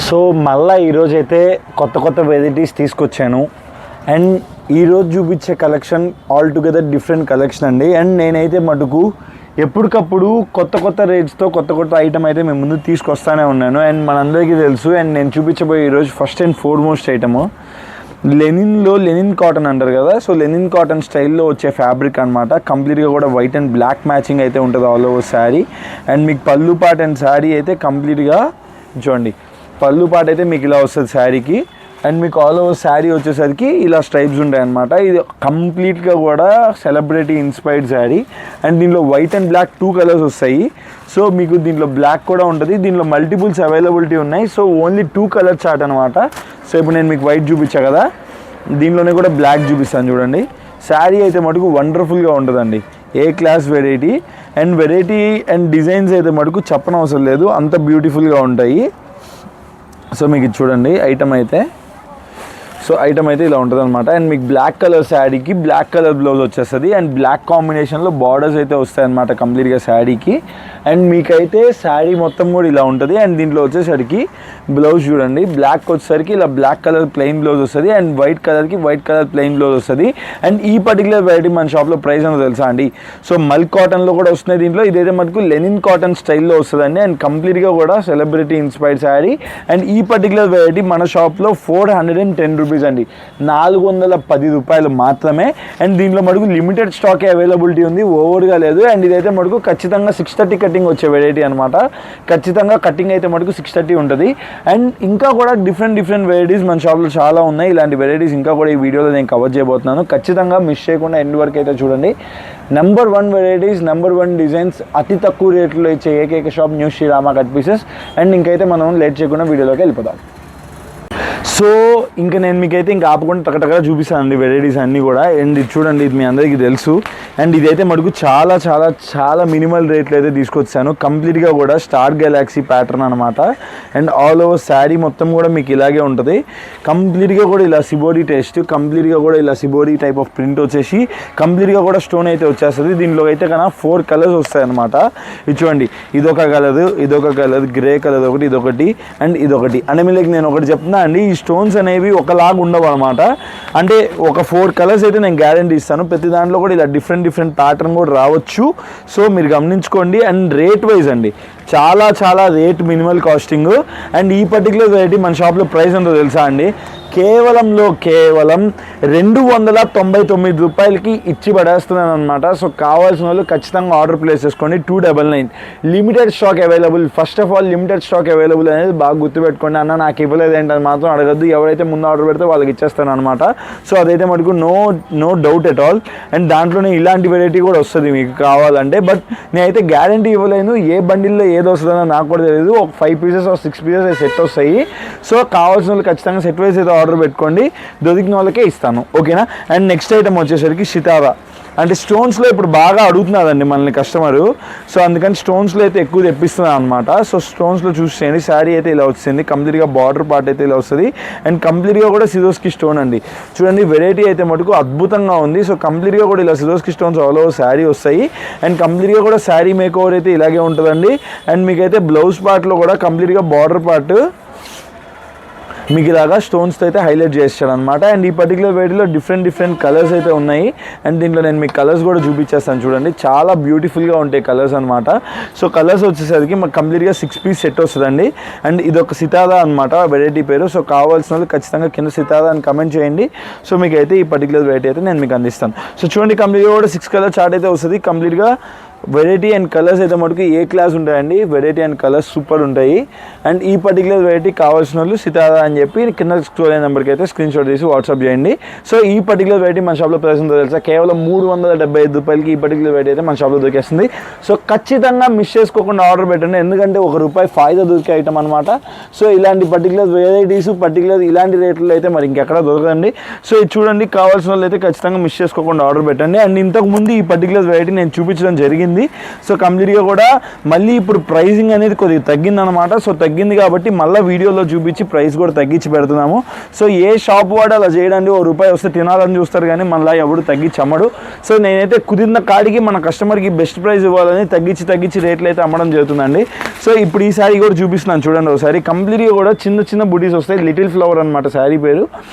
So మళ్ళీ ఈరోజైతే కొత్త వెరైటీస్ తీసుకొచ్చాను. అండ్ ఈరోజు చూపించే collection all together different collection అండి. అండ్ నేనైతే మటుకు ఎప్పటికప్పుడు కొత్త రేట్స్తో కొత్త ఐటమ్ అయితే మేము ముందు తీసుకొస్తానే ఉన్నాను. అండ్ మనందరికీ తెలుసు. అండ్ నేను చూపించబోయే ఈరోజు first and foremost item linen cotton అంటారు కదా. సో లెనిన్ కాటన్ స్టైల్లో వచ్చే ఫ్యాబ్రిక్ అనమాట. కంప్లీట్గా కూడా వైట్ అండ్ బ్లాక్ మ్యాచింగ్ అయితే ఉంటుంది ఆల్ ఓవర్ శారీ. అండ్ మీకు పళ్ళు పాట్ అండ్ శారీ అయితే కంప్లీట్గా చూడండి, పళ్ళు పాట అయితే మీకు ఇలా వస్తుంది శారీకి. అండ్ మీకు ఆల్ ఓవర్ శారీ వచ్చేసరికి ఇలా స్ట్రైప్స్ ఉంటాయి అన్నమాట. ఇది కంప్లీట్గా కూడా సెలబ్రిటీ ఇన్స్పైర్డ్ శారీ. అండ్ దీనిలో వైట్ అండ్ బ్లాక్ 2 కలర్స్ వస్తాయి. సో మీకు దీంట్లో బ్లాక్ కూడా ఉంటుంది. దీనిలో మల్టిపుల్స్ అవైలబిలిటీ ఉన్నాయి. సో ఓన్లీ 2 కలర్ చార్ట్ అనమాట. సో ఇప్పుడు నేను మీకు వైట్ చూపించా కదా, దీనిలోనే కూడా బ్లాక్ చూపిస్తాను చూడండి. శారీ అయితే మటుకు వండర్ఫుల్గా ఉంటుందండి. ఏ క్లాస్ వెరైటీ. అండ్ డిజైన్స్ అయితే మటుకు చెప్పనవసరం లేదు, అంత బ్యూటిఫుల్గా ఉంటాయి. సో మీకు ఇది చూడండి ఐటమ్ అయితే ఇలా ఉంటుంది అనమాట. అండ్ మీకు బ్లాక్ కలర్ శారీకి బ్లాక్ కలర్ బ్లౌజ్ వచ్చేస్తుంది. అండ్ బ్లాక్ కాంబినేషన్లో బార్డర్స్ అయితే వస్తాయి అనమాట కంప్లీట్గా శారీకి. అండ్ మీకైతే శారీ మొత్తం కూడా ఇలా ఉంటుంది. అండ్ దీంట్లో వచ్చేసరికి బ్లౌజ్ చూడండి, బ్లాక్ వచ్చేసరికి ఇలా బ్లాక్ కలర్ ప్లెయిన్ బ్లౌజ్ వస్తుంది. అండ్ వైట్ కలర్కి వైట్ కలర్ ప్లెయిన్ బ్లౌజ్ వస్తుంది. అండ్ ఈ పర్టికులర్ వెరైటీ మన షాప్లో ప్రైస్ అనేది తెలుసా అండి? సో మల్క్ కాటన్లో కూడా వస్తున్నాయి దీంట్లో. ఇదైతే మనకు లెనిన్ కాటన్ స్టైల్లో వస్తుందండి. అండ్ కంప్లీట్గా కూడా సెలబ్రిటీ ఇన్స్పైర్డ్ శారీ. అండ్ ఈ పర్టికులర్ వెరైటీ మన షాప్లో 410 రూపీస్ అండి, 410 రూపాయలు మాత్రమే. అండ్ దీంట్లో మటుకు లిమిటెడ్ స్టాకే అవైలబిలిటీ ఉంది, ఓవర్గా లేదు. అండ్ ఇదైతే మటుకు ఖచ్చితంగా 630 కటింగ్ వచ్చే వెరైటీ అనమాట. ఖచ్చితంగా కటింగ్ అయితే మటుకు 630 ఉంటుంది. అండ్ ఇంకా కూడా డిఫరెంట్ వెరైటీస్ మన షాప్లో చాలా ఉన్నాయి. ఇలాంటి వెరైటీస్ ఇంకా కూడా ఈ వీడియోలో నేను కవర్ చేయబోతున్నాను. ఖచ్చితంగా మిస్ చేయకుండా ఎండ్ వరకు అయితే చూడండి. నెంబర్ 1 వెరైటీస్, నెంబర్ 1 డిజైన్స్, అతి తక్కువ రేట్లో ఇచ్చే ఏకైక shop new Srirama cut pieces. And ఇంకైతే మనం లేట్ చేయకుండా వీడియోలోకి వెళ్ళిపోదాం. సో ఇంకా నేను మీకైతే ఇంకా ఆపకుండా టకటగా చూపిస్తానండి వెరైటీస్ అన్నీ కూడా. అండ్ ఇది చూడండి, ఇది మీ అందరికీ తెలుసు. అండ్ ఇదైతే మటుకు చాలా మినిమల్ రేట్లు అయితే తీసుకొచ్చాను. కంప్లీట్గా కూడా స్టార్ గెలాక్సీ ప్యాటర్న్ అనమాట. అండ్ ఆల్ ఓవర్ శారీ మొత్తం కూడా మీకు ఇలాగే ఉంటుంది. కంప్లీట్గా కూడా ఇలా సిబోడీ టేస్ట్, కంప్లీట్గా కూడా ఇలా సిబోడీ టైప్ ఆఫ్ ప్రింట్ వచ్చేసి కంప్లీట్గా కూడా స్టోన్ అయితే వచ్చేస్తుంది. దీనిలో అయితే కన్నా 4 కలర్స్ వస్తాయి అనమాట. ఇది చూడండి, ఇదొక కలర్, గ్రే కలర్ ఒకటి, ఇదొకటి అండ్ ఇదొకటి. అంటే మీకు నేను ఒకటి చెప్తున్నా అండి, ఈ స్టోన్స్ అనేవి ఒకలాగా ఉండవు అనమాట. అంటే ఒక 4 కలర్స్ అయితే నేను గ్యారంటీ ఇస్తాను. ప్రతి దాంట్లో కూడా ఇలా డిఫరెంట్ ప్యాటర్న్ కూడా రావచ్చు. సో మీరు గమనించుకోండి. అండ్ రేట్ వైజ్ అండి చాలా రేట్ మినిమల్ కాస్టింగ్. అండ్ ఈ పర్టికులర్ వెరైటీ మన షాప్లో ప్రైస్ ఎంతో తెలుసా అండి? కేవలం 299 రూపాయలకి ఇచ్చి పడేస్తున్నాను అనమాట. సో కావాల్సిన వాళ్ళు ఖచ్చితంగా ఆర్డర్ ప్లేస్ చేసుకోండి. 299 limited stock available. First of all limited stock available అనేది బాగా గుర్తుపెట్టుకోండి. అన్న నాకు ఇవ్వలేదు ఏంటని మాత్రం అడగద్దు. ఎవరైతే ముందు ఆర్డర్ పెడితే వాళ్ళకి ఇచ్చేస్తాను అనమాట. సో అదైతే మటుకు no doubt at all. And దాంట్లోనే ఇలాంటి వెరైటీ కూడా వస్తుంది మీకు కావాలంటే. బట్ నేనైతే గ్యారంటీ ఇవ్వలేను. ఏ బండిల్లో ఏది వస్తుందో నాకు కూడా తెలియదు. ఒక 5 పీసెస్ 6 పీసెస్ సెట్ వస్తాయి. సో కావాల్సిన వాళ్ళు ఖచ్చితంగా సెట్ వైజ్ అయితే ఆర్డర్ పెట్టుకోండి, దొరికిన వాళ్ళకే ఇస్తాను, ఓకేనా? అండ్ నెక్స్ట్ ఐటమ్ వచ్చేసరికి సితారా. అంటే స్టోన్స్లో ఇప్పుడు బాగా అడుగుతున్నారండి మనల్ని కస్టమరు. సో అందుకని స్టోన్స్లో అయితే ఎక్కువ తెప్పిస్తున్నాను అనమాట. సో స్టోన్స్లో చూసేయండి, శారీ అయితే ఇలా వచ్చింది. కంప్లీట్గా బార్డర్ పార్ట్ అయితే ఇలా వస్తుంది. అండ్ కంప్లీట్గా కూడా సిరోస్కి స్టోన్ అండి. చూడండి వెరైటీ అయితే మటుకు అద్భుతంగా ఉంది. సో కంప్లీట్గా కూడా ఇలా Swarovski stones all over sari వస్తాయి. అండ్ కంప్లీట్గా కూడా శారీ మేక్ ఓవర్ అయితే ఇలాగే ఉంటుందండి. అండ్ మీకైతే బ్లౌజ్ పార్ట్లో కూడా కంప్లీట్గా బార్డర్ పార్ట్ మీకు ఇలాగా స్టోన్స్తో అయితే హైలైట్ చేస్తాడు అనమాట. అండ్ ఈ పర్టికులర్ వెరైటీలో డిఫరెంట్ కలర్స్ అయితే ఉన్నాయి. అండ్ దీంట్లో నేను మీకు కలర్స్ కూడా చూపించేస్తాను చూడండి. చాలా బ్యూటిఫుల్గా ఉంటాయి కలర్స్ అనమాట. సో కలర్స్ వచ్చేసరికి మాకు కంప్లీట్గా 6 పీస్ సెట్ వస్తుందండి. అండ్ ఇది ఒక సితారా అనమాట వెరైటీ పేరు. సో కావాల్సిన వాళ్ళు ఖచ్చితంగా కింద సితారా అని కమెంట్ చేయండి. సో మీకు అయితే ఈ పర్టికులర్ వెరైటీ అయితే నేను మీకు అందిస్తాను. సో చూడండి, కంప్లీట్గా కూడా 6 కలర్ చార్ట్ అయితే వస్తుంది. కంప్లీట్గా వెరైటీ అండ్ కలర్స్ అయితే మటుకు ఏ క్లాస్ ఉంటాయండి. వెరైటీ అండ్ కలర్స్ సూపర్ ఉంటాయి. అండ్ ఈ పర్టికులర్ వెరైటీ కావాల్సిన వాళ్ళు సితారా అని చెప్పి కింద స్క్రోల్ అయిన నెంబర్కి అయితే స్క్రీన్ షాట్ తీసి వాట్సాప్ చేయండి. సో ఈ పర్టికులర్ వెరైటీ మన షాప్లో ప్రైస్ ఉందో తెలుసా? కేవలం 375 రూపాయలకి ఈ పర్టికులర్ వెరైటీ అయితే మన షాప్లో దొరికేస్తుంది. సో ఖచ్చితంగా మిస్ చేసుకోకుండా ఆర్డర్ పెట్టండి, ఎందుకంటే ₹1 ఫాయిదా దొరికే ఐటమ్ అనమాట. సో ఇలాంటి పర్టికులర్ వెరైటీస్ ఇలాంటి రేట్లలో అయితే మరి ఇంకెక్కడ దొరకదండి. సో ఇది చూడండి, కావాల్సిన వాళ్ళు అయితే ఖచ్చితంగా మిస్ చేసుకోకుండా ఆర్డర్ పెట్టండి. అండ్ ఇంతకుముందు ఈ పర్టికులర్ వెరైటీ నేను చూపించడం జరిగింది. తగ్గింది. సో కంప్లీట్గా కూడా మళ్ళీ ఇప్పుడు ప్రైజింగ్ అనేది కొద్దిగా తగ్గిందనమాట. సో తగ్గింది కాబట్టి మళ్ళీ వీడియోలో చూపించి ప్రైస్ కూడా తగ్గించి పెడుతున్నాము. సో ఏ షాప్ వాడు అలా చేయడానికి ₹1 వస్తే తినాలని చూస్తారు కానీ మళ్ళీ ఎవడు తగ్గించి అమ్మడు. సో నేనైతే కుదిరిన కాడికి మన కస్టమర్కి బెస్ట్ ప్రైస్ ఇవ్వాలని తగ్గించి రేట్లు అయితే అమ్మడం జరుగుతుందండి. సో ఇప్పుడు ఈ శారీ కూడా చూపిస్తున్నాను చూడండి ఒకసారి. కంప్లీట్గా కూడా చిన్న చిన్న బుటీస్ వస్తాయి, లిటిల్ ఫ్లవర్ అనమాట శారీ పేరు.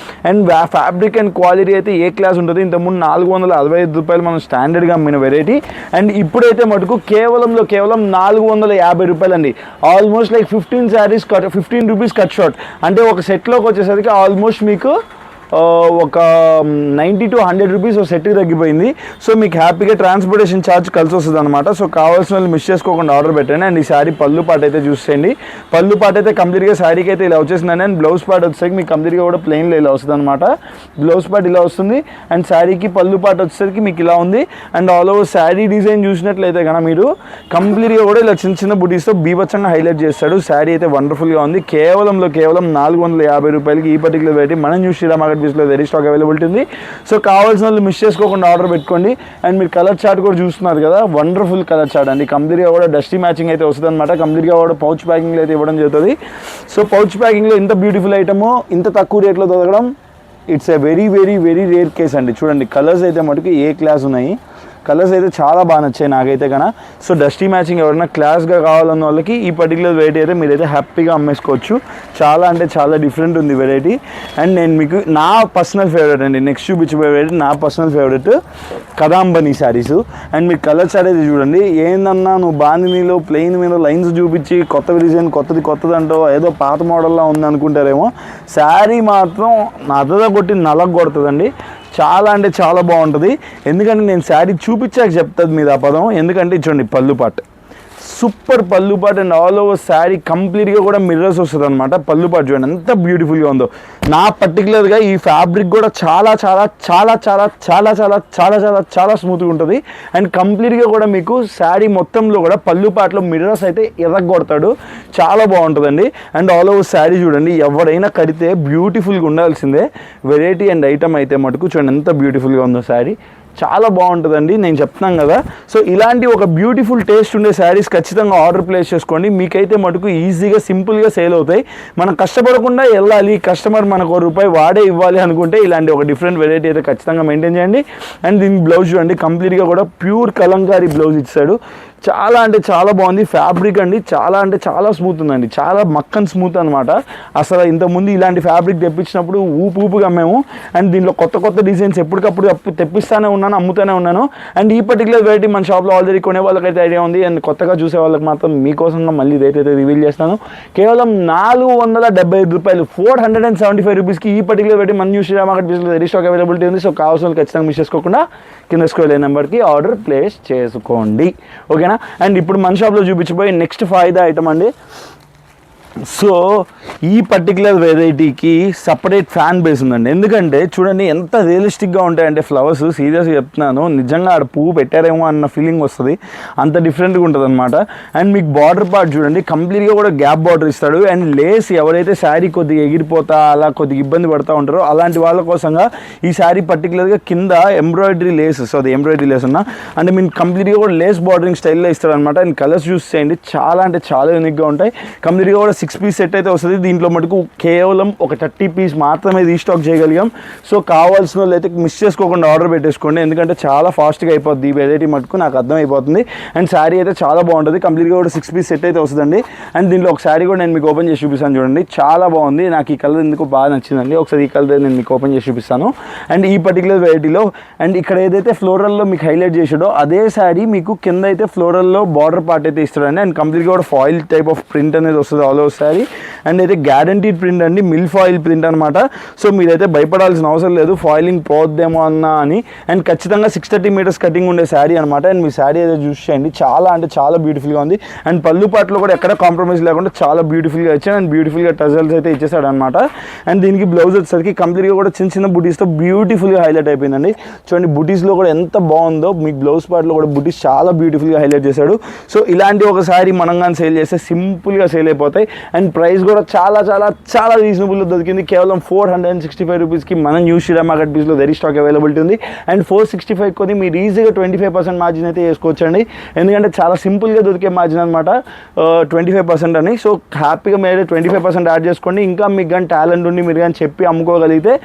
అండ్ ఫ్యాబ్రిక్ అండ్ క్వాలిటీ అయితే ఏ క్లాస్ ఉంటుంది. ఇంతకుముందు ₹465 మనం స్టాండర్డ్గా అమ్మిన వెరైటీ. అండ్ ఇప్పుడైతే మటుకు కేవలం ₹450 అండి. Almost like 15 saris ₹15 cut short. అంటే ఒక సెట్లోకి వచ్చేసరికి ఆల్మోస్ట్ మీకు ఒక $90 to $100 సెట్కి తగ్గిపోయింది. సో మీకు హ్యాపీగా ట్రాన్స్పోర్టేషన్ ఛార్జ్ కలిసి వస్తుంది అనమాట. సో కావాల్సిన వాళ్ళు మిస్ చేసుకోకుండా ఆర్డర్ పెట్టండి. అండ్ ఈ శారీ పళ్ళు పాట అయితే చూసేయండి. పళ్ళు పాట అయితే కంప్లీట్గా శారీకి అయితే ఇలా వచ్చేసిందండి. అండ్ బ్లౌజ్ పార్ట్ వచ్చేసరికి మీకు కంప్లీట్గా కూడా ప్లెయిన్లో ఇలా వస్తుంది అనమాట. బ్లౌజ్ పార్ట్ ఇలా వస్తుంది. అండ్ శారీకి పళ్ళు పాట వచ్చేసరికి మీకు ఇలా ఉంది. And all over sari design చూసినట్లయితే కనుక మీరు కంప్లీట్గా కూడా ఇలా చిన్న చిన్న బుటీస్తో బీభత్సంగా హైలైట్ చేస్తాడు. శారీ అయితే వండర్ఫుల్గా ఉంది. కేవలం ₹450 ఈ పర్టికులర్ వెరైటీ మనం చూసి లో వెరీ స్టాక్ అవైలబిలిటీ ఉంది. సో కావాల్సిన వాళ్ళు మిస్ చేసుకోకుండా ఆర్డర్ పెట్టుకోండి. అండ్ మీరు కలర్ చార్ట్ కూడా చూస్తున్నారు కదా, వండర్ఫుల్ కలర్ చార్ట్ అండి. కంప్లీట్గా కూడా డస్టీ మ్యాచింగ్ అయితే వస్తుంది అనమాట. కంప్లీట్గా కూడా పౌచ్ ప్యాకింగ్లో అయితే ఇవ్వడం జరుగుతుంది. సో పౌచ్ ప్యాకింగ్లో ఇంత బ్యూటిఫుల్ ఐటమ్ ఇంత తక్కువ రేట్లో దొరకడం it's a very very very rare case అండి. చూడండి కలర్స్ అయితే మటుకు ఏ క్లాస్ ఉన్నాయి. కలర్స్ అయితే చాలా బాగా నచ్చాయి నాకైతే కన్నా. సో డస్టీ మ్యాచింగ్ ఎవరైనా క్లాస్గా కావాలన్న వాళ్ళకి ఈ పర్టికులర్ వెరైటీ అయితే మీరైతే హ్యాపీగా అమ్మేసుకోవచ్చు. చాలా అంటే చాలా డిఫరెంట్ ఉంది వెరైటీ. అండ్ నేను మీకు నా పర్సనల్ ఫేవరెట్ అండి, నెక్స్ట్ చూపించబోయే వెరైటీ నా పర్సనల్ ఫేవరెట్ కదాంబని శారీస్. అండ్ మీరు కలర్ చార్ట్ అయితే చూడండి. ఏందన్నా నువ్వు బాందినీలో ప్లెయిన్ మీద లైన్స్ చూపించి కొత్త డిజైన్ కొత్తది అంటో ఏదో పాత మోడల్లా ఉంది అనుకుంటారేమో. శారీ మాత్రం అదదా కొట్టి నలగ కొడుతుందండి. చాలా అంటే చాలా బాగుంటుంది. ఎందుకంటే నేను శారీ చూపించాక చెప్తుంది మీద ఆ పదం. ఎందుకంటే చూడండి పళ్ళు పాట్ సూపర్ పళ్ళు పాట్. అండ్ ఆల్ ఓవర్ శారీ కంప్లీట్గా కూడా మిర్రర్స్ వస్తుంది అనమాట. పళ్ళు పాట్ చూడండి ఎంత బ్యూటిఫుల్గా ఉందో. నా పర్టికులర్గా ఈ ఫ్యాబ్రిక్ కూడా చాలా చాలా చాలా చాలా చాలా చాలా చాలా చాలా చాలా స్మూత్గా ఉంటుంది. అండ్ కంప్లీట్గా కూడా మీకు శారీ మొత్తంలో కూడా పళ్ళు పాటలో మిర్రర్స్ అయితే ఎర్రగొడతాడు. చాలా బాగుంటుందండి. అండ్ ఆల్ ఓవర్ శారీ చూడండి, ఎవరైనా కడితే బ్యూటిఫుల్గా ఉండాల్సిందే వెరైటీ. అండ్ ఐటమ్ అయితే మటుకు చూడండి ఎంత బ్యూటిఫుల్గా ఉందో శారీ. చాలా బాగుంటుందండి, నేను చెప్తున్నాను కదా. సో ఇలాంటి ఒక బ్యూటిఫుల్ టేస్ట్ ఉండే శారీస్ ఖచ్చితంగా ఆర్డర్ ప్లేస్ చేసుకోండి. మీకైతే మటుకు ఈజీగా సింపుల్గా సేల్ అవుతాయి. మనం కష్టపడకుండా వెళ్ళాలి, కస్టమర్ మనకు ₹1 వాడే ఇవ్వాలి అనుకుంటే ఇలాంటి ఒక డిఫరెంట్ వెరైటీ అయితే ఖచ్చితంగా మెయింటైన్ చేయండి. అండ్ దీని బ్లౌజ్ చూడండి, కంప్లీట్గా కూడా ప్యూర్ కలంకారీ బ్లౌజ్ ఇచ్చాడు. చాలా అంటే చాలా బాగుంది. ఫ్యాబ్రిక్ అండి చాలా అంటే చాలా స్మూత్ ఉందండి. చాలా మక్కన్ స్మూత్ అనమాట. అసలు ఇంతకుముందు ఇలాంటి ఫ్యాబ్రిక్ తెప్పించినప్పుడు ఊపుగా మేము. అండ్ దీంట్లో కొత్త డిజైన్స్ ఎప్పటికప్పుడు తెప్పిస్తూనే ఉన్నాను, అమ్ముతూనే ఉన్నాను. అండ్ ఈ పర్టికులర్ వెరైటీ మన షాప్లో ఆల్రెడీ కొనే వాళ్ళకైతే ఐడియా ఉంది. అండ్ కొత్తగా చూసే వాళ్ళకి మాత్రం మీకోసంగా మళ్ళీ రేట్ అయితే రివీల్ చేస్తాను. కేవలం ₹475 ₹475కి ఈ పర్టికులర్ వెరైటీ మన new Sriram market business very stock availability ఉంది. సో కావాల్సిన ఖచ్చితంగా మిస్ చేసుకోకుండా కింద స్క్రోల్ అయ్యే నెంబర్కి ఆర్డర్ ప్లేస్ చేసుకోండి. ఓకేనా. అండ్ ఇప్పుడు మన షాప్లో చూపించబోయే నెక్స్ట్ ఫాయిదా ఐటమ్ అండి. సో ఈ పర్టికులర్ వెరైటీకి సపరేట్ ఫ్యాన్ బేస్ ఉందండి. ఎందుకంటే చూడండి ఎంత రియలిస్టిక్గా ఉంటాయంటే ఫ్లవర్స్. సీరియస్గా చెప్తున్నాను, నిజంగా ఆడ పువ్వు పెట్టారేమో అన్న ఫీలింగ్ వస్తుంది. అంత డిఫరెంట్గా ఉంటుంది అనమాట. అండ్ మీకు బార్డర్ పార్ట్ చూడండి, కంప్లీట్గా కూడా గ్యాప్ బార్డర్ ఇస్తాడు. అండ్ లేస్ ఎవరైతే శారీ కొద్దిగా ఎగిరిపోతా అలా కొద్దిగా ఇబ్బంది పడుతూ ఉంటారో అలాంటి వాళ్ళ కోసంగా ఈ శారీ పర్టికులర్గా కింద ఎంబ్రాయిడరీ లేస్. సో అది ఎంబ్రాయిడరీ లేస్ ఉన్నా అంటే మీకు కంప్లీట్గా కూడా లేస్ బార్డరింగ్ స్టైల్లో ఇస్తాడు అనమాట. అండ్ కలర్స్ చూస్ చేయండి, చాలా అంటే చాలా యూనిక్గా ఉంటాయి. కంప్లీట్గా కూడా 6 పీస్ సెట్ అయితే వస్తుంది. దీంట్లో మటుకు కేవలం ఒక 30 పీస్ మాత్రమే రీస్టాక్ చేయగలిగాం. సో కావాల్సిన వాళ్ళు అయితే మిస్ చేసుకోకుండా ఆర్డర్ పెట్టేసుకోండి. ఎందుకంటే చాలా ఫాస్ట్గా అయిపోద్ది ఈ వెరైటీ మటుకు, నాకు అర్థమైపోతుంది. అండ్ శారీ అయితే చాలా బాగుంటుంది. కంప్లీట్గా కూడా 6 పీస్ సెట్ అయితే వస్తుందండి. అండ్ దీంట్లో ఒక శారీ కూడా నేను మీకు ఓపెన్ చేసి చూపిస్తాను చూడండి. చాలా బాగుంది, నాకు ఈ కలర్ ఎందుకు బాగా నచ్చిందండి. ఒకసారి ఈ కలర్ నేను మీకు ఓపెన్ చేసి చూపిస్తాను. అండ్ ఈ పర్టికులర్ వెరైటీలో అండ్ ఇక్కడ ఏదైతే ఫ్లోరల్లో మీకు హైలైట్ చేసాడో అదే శారీ మీకు కింద అయితే ఫ్లోరల్లో బార్డర్ పార్ట్ అయితే ఇస్తాడండి. అండ్ కంప్లీట్గా కూడా ఫాయిల్ టైప్ ఆఫ్ ప్రింట్ అనేది వస్తుంది ఆల్ ఓవర్ శారీ. అండ్ అయితే గ్యారంటీడ్ ప్రింట్ అండి, మిల్ ఫాయిల్ ప్రింట్ అనమాట. సో మీరైతే భయపడాల్సిన అవసరం లేదు ఫాయిలింగ్ పోద్దేమో అన్నా అని. అండ్ ఖచ్చితంగా 630 మీటర్స్ కటింగ్ ఉండే శారీ అనమాట. అండ్ మీ శారీ అయితే చూస్ చేయండి, చాలా అంటే చాలా బ్యూటిఫుల్గా ఉంది. అండ్ పళ్ళు పాటలో కూడా ఎక్కడ కాంప్రమైజ్ లేకుండా చాలా బ్యూటిఫుల్గా ఇచ్చాడు. అండ్ బ్యూటిఫుల్గా టజల్స్ అయితే ఇచ్చేసాడు అనమాట. అండ్ దీనికి బ్లౌజ్ వచ్చేసరికి కంప్లీట్గా కూడా చిన్న చిన్న బుటీస్తో బ్యూటిఫుల్గా హైలైట్ అయిపోయిందండి. చూడండి బుటీస్లో కూడా ఎంత బాగుందో. మీకు బ్లౌజ్ పార్ట్లో కూడా బుటీస్ చాలా బ్యూటిఫుల్గా హైలైట్ చేశాడు. సో ఇలాంటి ఒక శారీ మనం కానీ సేల్ చేస్తే సింపుల్గా సేల్ అయిపోతాయి. అండ్ ప్రైస్ కూడా చాలా చాలా చాలా రీజనబుల్లో దొరికింది. కేవలం 465 రూపీస్కి మన న్యూ శ్రీరామ్ మార్కెట్ పీస్లో వెరీ స్టాక్ అవైలబిలిటీ ఉంది. అండ్ 465 కొని మీరు ఈజీగా 25% మార్జిన్ అయితే వేసుకోవచ్చండి. ఎందుకంటే చాలా సింపుల్గా దొరికే మార్జిన్ అనమాట 25% అని. సో హ్యాపీగా మీరు 25% యాడ్ చేసుకోండి. ఇంకా మీకు కానీ టాలెంట్ ఉండి మీరు కానీ చెప్పి అమ్ముకోగలిగితే